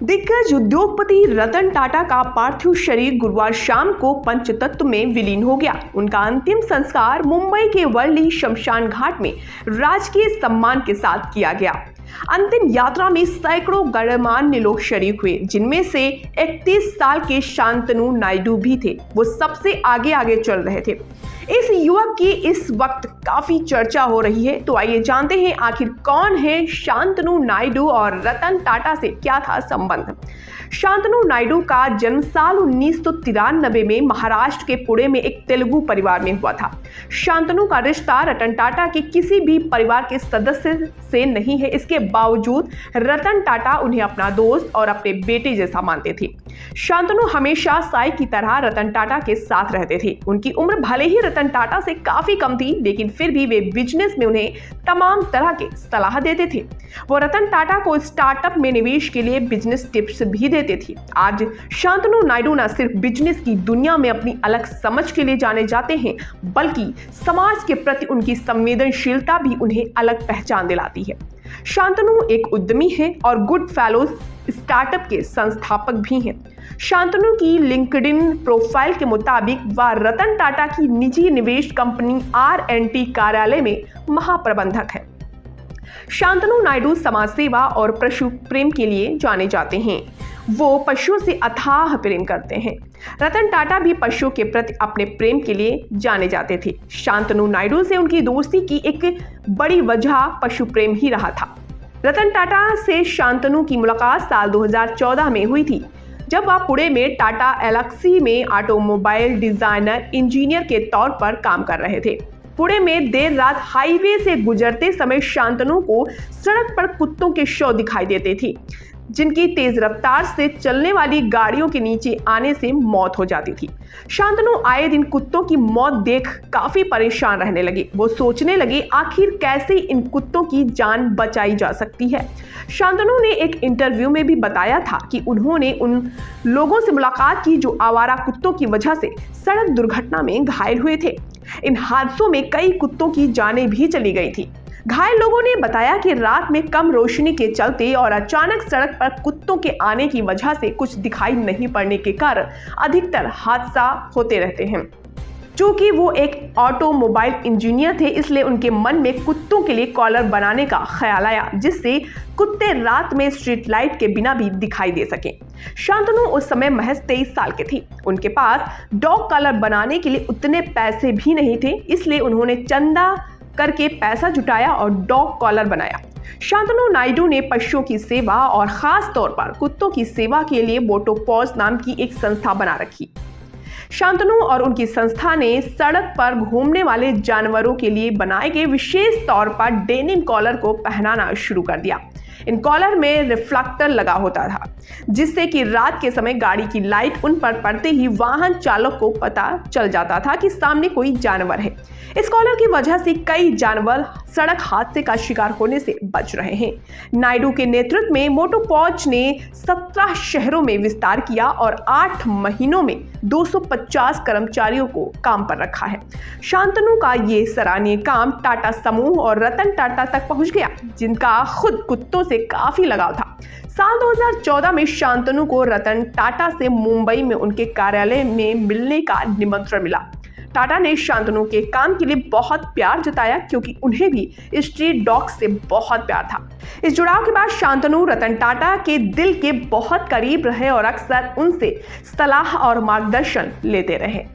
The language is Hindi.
दिग्गज उद्योगपति रतन टाटा का पार्थिव शरीर गुरुवार शाम को पंचतत्व में विलीन हो गया। उनका अंतिम संस्कार मुंबई के वर्ली शमशान घाट में राजकीय सम्मान के साथ किया गया। अंतिम यात्रा में सैकड़ों गणमान्य लोग शरीक हुए, जिनमें से 31 साल के शांतनु नायडू भी थे। वो सबसे आगे चल रहे थे। इस युवक की इस वक्त काफी चर्चा हो रही है, तो आइए जानते हैं आखिर कौन है शांतनु नायडू और रतन टाटा से क्या था संबंध। शांतनु नायडू का जन्म साल 1993 में महाराष्ट्र के पुणे में एक तेलुगु परिवार में हुआ था। शांतनु का रिश्ता रतन टाटा के किसी भी परिवार के सदस्य से नहीं है। इसके बावजूद रतन टाटा उन्हें अपना दोस्त और अपने बेटे जैसा मानते थे। शांतनु हमेशा साई की तरह रतन टाटा के साथ रहते थे। उनकी उम्र भले ही रतन टाटा से काफी कम थी, लेकिन फिर भी वे बिजनेस में उन्हें तमाम तरह के सलाह देते थे। वो रतन टाटा को स्टार्टअप में निवेश के लिए बिजनेस टिप्स भी देते थे। आज शांतनु नायडू न सिर्फ बिजनेस की दुनिया में अपनी अलग समझ के लिए जाने जाते हैं, बल्कि समाज के प्रति उनकी संवेदनशीलता भी उन्हें अलग पहचान दिलाती है। शांतनु एक उद्यमी है और गुड फेलोज स्टार्टअप के संस्थापक भी हैं। शांतनु की लिंक्डइन प्रोफाइल के मुताबिक वह रतन टाटा की निजी निवेश कंपनी R&T कार्यालय में महाप्रबंधक है। शांतनु नायडू समाज सेवा और पशु प्रेम के लिए जाने जाते हैं। वो पशुओं से अथाह प्रेम करते हैं। रतन टाटा भी पशुओं के प्रति अपने प्रेम के लिए जाने जाते थे। शांतनु नायडू से उनकी दोस्ती की एक बड़ी वजह पशु प्रेम ही रहा था। रतन टाटा से शांतनु की मुलाकात साल 2014 में हुई थी, जब वह पुणे में टाटा एल्क्सी में ऑटोमोबाइल डिजाइनर इंजीनियर के तौर पर काम कर रहे थे। पुणे में देर रात हाईवे से गुजरते समय शांतनु को सड़क पर कुत्तों के शव दिखाई देते थे, जिनकी तेज रफ्तार से चलने वाली गाड़ियों के नीचे आने से मौत हो जाती थी। शांतनु आए दिन कुत्तों की मौत देख काफी परेशान रहने लगे। वो सोचने लगे आखिर कैसे इन कुत्तों की जान बचाई जा सकती है। शांतनु ने एक इंटरव्यू में भी बताया था कि उन्होंने उन लोगों से मुलाकात की जो आवारा कुत्तों की वजह से सड़क दुर्घटना में घायल हुए थे। इन हादसों में कई कुत्तों की जानें भी चली गई थी। घायल लोगों ने बताया कि रात में कम रोशनी के चलते और अचानक सड़क पर कुत्तों के आने की वजह से कुछ दिखाई नहीं पड़ने के कारण अधिकतर हादसा होते रहते हैं। चूंकि वो एक ऑटोमोबाइल इंजीनियर थे, इसलिए उनके मन में कुत्तों के लिए कॉलर बनाने का ख्याल आया, जिससे कुत्ते रात में स्ट्रीट लाइट के बिना भी दिखाई दे सकें। शांतनु उस समय महज 23 साल के थे। उनके पास डॉग कॉलर बनाने के लिए उतने पैसे भी नहीं थे, इसलिए उन्होंने चंदा करके पैसा जुटाया और डॉग कॉलर बनाया। शांतनु नायडू ने पशुओं की सेवा और खास तौर पर कुत्तों की सेवा के लिए मोटोपॉज नाम की एक संस्था बना रखी। शांतनु और उनकी संस्था ने सड़क पर घूमने वाले जानवरों के लिए बनाए गए विशेष तौर पर डेनिम कॉलर को पहनाना शुरू कर दिया। इन कॉलर में रिफ्लेक्टर लगा होता था, जिससे कि रात के समय गाड़ी की लाइट उन पर पड़ते ही वाहन चालक को पता चल जाता था कि सामने कोई जानवर है। इस कॉलर की वजह से कई जानवर सड़क हादसे का शिकार होने से बच रहे हैं। नायडू के नेतृत्व में मोटोपॉज ने 17 शहरों में विस्तार किया और 8 महीनों में 250 कर्मचारियों को काम पर रखा है। शांतनु का ये सराहनीय काम टाटा समूह और रतन टाटा तक पहुंच गया, जिनका खुद कुत्तों से काफी लगाव था। साल 2014 में शांतनु को रतन टाटा से मुंबई में उनके कार्यालय में मिलने का निमंत्रण मिला। टाटा ने शांतनु के काम के लिए बहुत प्यार जताया, क्योंकि उन्हें भी स्ट्रीट डॉग से बहुत प्यार था। इस जुड़ाव के बाद शांतनु रतन टाटा के दिल के बहुत करीब रहे और अक्सर उनसे सलाह और मार्गदर्शन लेते रहे।